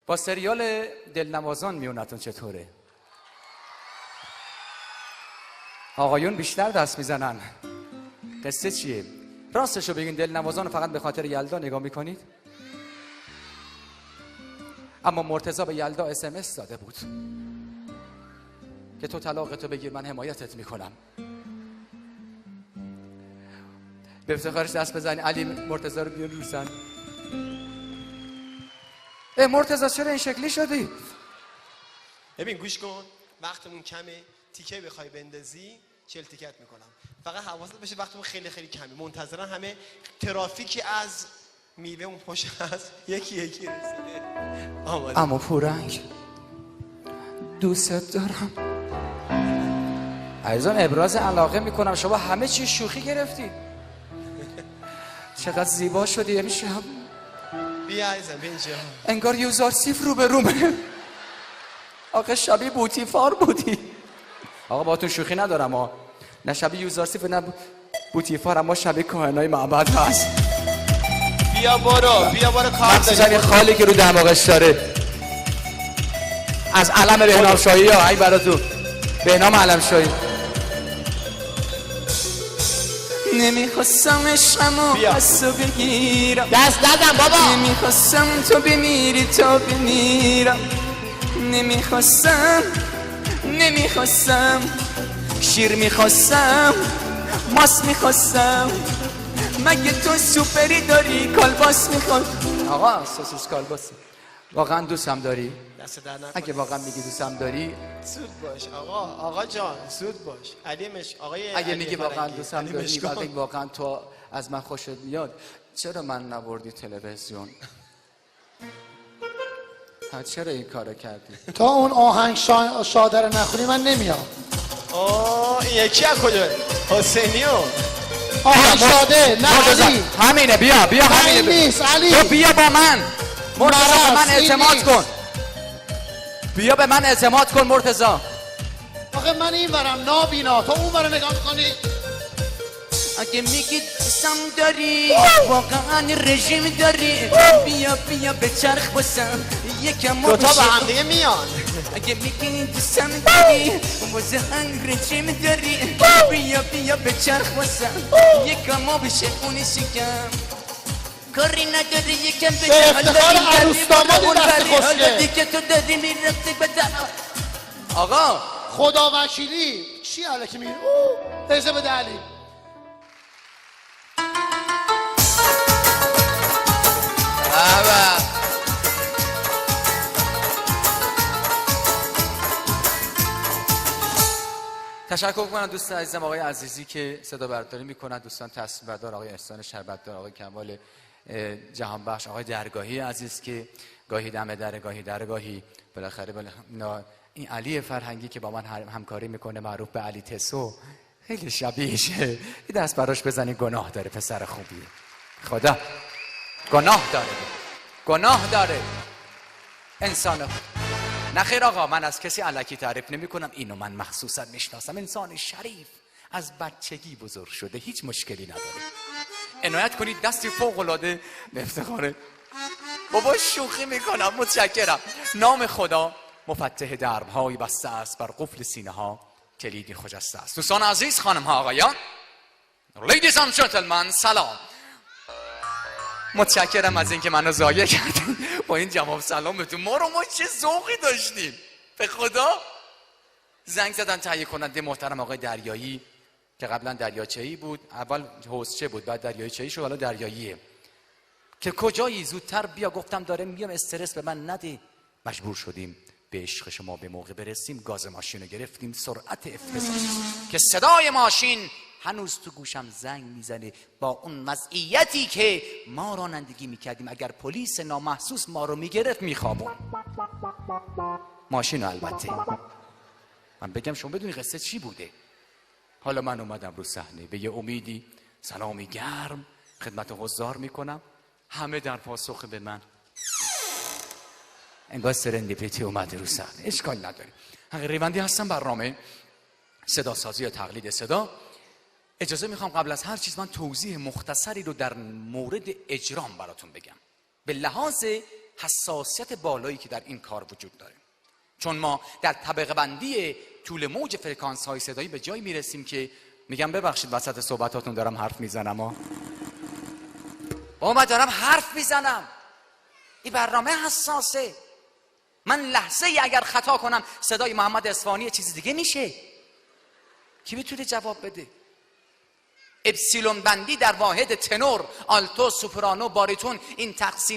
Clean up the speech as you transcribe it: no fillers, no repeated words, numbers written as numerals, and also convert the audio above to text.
با سریال دلنوازان میونتون چطوره؟ آقایون بیشتر دست میزنن. قصه چیه؟ راستشو بگین دلنوازان فقط به خاطر یلدا نگاه میکنید؟ اما مرتضی به یلدا SMS داده بود که تو طلاقتو بگیر من حمایتت میکنم. به افتخارش دست بزنی. علی مرتضی رو بیون روسن. مرتضی چرا این شکلی شدی؟ ببین گوش کن، وقتمون کمه، تیکه بخوای بندازی 40 تیکت میکنم. فقط حواست باشه وقتمون خیلی خیلی کمه. منتظرن همه ترافیکی از میوه اون پشت هست یکی رسیده. آماده. اما پورنگ دوست دارم. عزیزان ابراز علاقه میکنم، شما همه چی شوخی گرفتی. چقدر زیبا شدی امشب. بیا عزیزم بیا اینجا. انگار یوزارسیف رو به رومه. آقا شبیه بوتیفار بودی. آقا با تو شوخی ندارم ها. نه شبیه یوزارسیف نه بوتیفار، اما شبیه کاهنای معبد هست. بیا برو کار داری. خالی که رو دماغش داره از علم بهنام شاهی ها. ای برا تو بهنام علم شاهی. نمیخواستم عشقمو از تو بگیرم، دست ندم بابا. نمیخواستم تو بمیری تا بمیرم. نمیخواستم شیر میخواستم، ماست میخواستم. مگه تو سوپری داری کالباس میخواد؟ آقا سوسیس کالباس واقعا دوستم داری؟ دست در نکنه. اگه واقعا میگی دوستم داری زود باش آقا جان زود باش. علیمش آقای اگه میگی واقعا فرنگی. دوستم داری علیمش و کن. اگه واقعا تو از من خوشت میاد چرا من نبردی تلویزیون؟ چرا این کارو کردی؟ تا اون آهنگ شادر نخونی من نمیام. این یکی از کجا؟ حسینیو آهنگ شاده نه علی. همینه. بیا همینه. نیست علی. تو بیا با من مرتضی، به من اعتماد کن. بیا به من اعتماد کن مرتضی. آخه من این ورم نابینا، تو اون ور نگاه میکنی. اگه میگی دوستم داری واقعا رژیم داری، بیا به چرخ بسم یکم دوتا به هم دیگه میان. اگه میگی دوستم داری واقعا رژیم داری، بیا به چرخ بسم یکم بشه اون شکم. کاری نداری یکم به بشه افتخار عروس داماد دست خوشگه. دیگه تو دادی میرفتی به آقا خدا وکیلی چی علکی میگی؟ اجازه بده علی. تشکر کنم دوست عزیزم آقای عزیزی که صدا برداری میکنن، دوستان تصویر بردار آقای احسان شربتدار، آقای کمال جهانبخش، آقای درگاهی عزیز که گاهی دم در گاهی بالاخره این علی فرهنگی که با من همکاری میکنه معروف به علی تسو، خیلی شبیهشه. این دست براش بزنی گناه داره، پسر خوبیه. خدا گناه داره انسان. نخیر آقا من از کسی الکی تعریف نمی کنم، اینو من مخصوصا میشناسم. انسان شریف از بچگی بزرگ شده، هیچ مشکلی نداره. عنایت کنید دستی فوق العاده به افتخاره. بابا شوخی میکنم، متشکرم. نام خدا مفتح درب‌های بسته است، بر قفل سینه ها کلیدی خجسته است. دوستان عزیز، خانم ها آقایان، لیدیز اند جنتلمن، سلام. متشکرم از اینکه منو ضایع کردین با این جواب سلامتون. ما چه ذوقی داشتیم به خدا. زنگ زدن تهیه کننده محترم آقای دریایی که قبلا دریاچه‌ای بود، اول حوضچه بود بعد دریاچه‌ای شد، حالا دریاییه، که کجایی زودتر بیا. گفتم داره میام، استرس به من نده. مجبور شدیم به عشق شما به موقع برسیم. گاز ماشین رو گرفتیم، سرعت افتضاحی که صدای ماشین هنوز تو گوشم زنگ میزنه با اون وضعیتی که ما رانندگی میکردیم. اگر پلیس نامحسوس ما رو میگرفت میخوابون ماشین. البته من بگم شما بدونی قصه چی بوده. حالا من اومدم رو صحنه به یه امیدی سلامی گرم خدمت حضار میکنم. همه در پاسخ به من انگار سرندیپیتی اومده رو صحنه. اشکال نداره. ریوندی هستم برنامه صدا سازی یا تقلید صدا. اجازه میخوام قبل از هر چیز من توضیح مختصری رو در مورد اجرام براتون بگم. به لحاظ حساسیت بالایی که در این کار وجود داره. چون ما در طبقه بندی طول موج فرکانس های صدایی به جایی میرسیم که میگم ببخشید وسط صحبتاتون دارم حرف میزنم من دارم حرف میزنم، این برنامه حساسه. من لحظه ای اگر خطا کنم صدای محمد اصفهانی چیز دیگه میشه. کی میتونه جواب بده؟ اپسیلون بندی در واحد تنور، آلتو، سوپرانو، باریتون، این تقسیم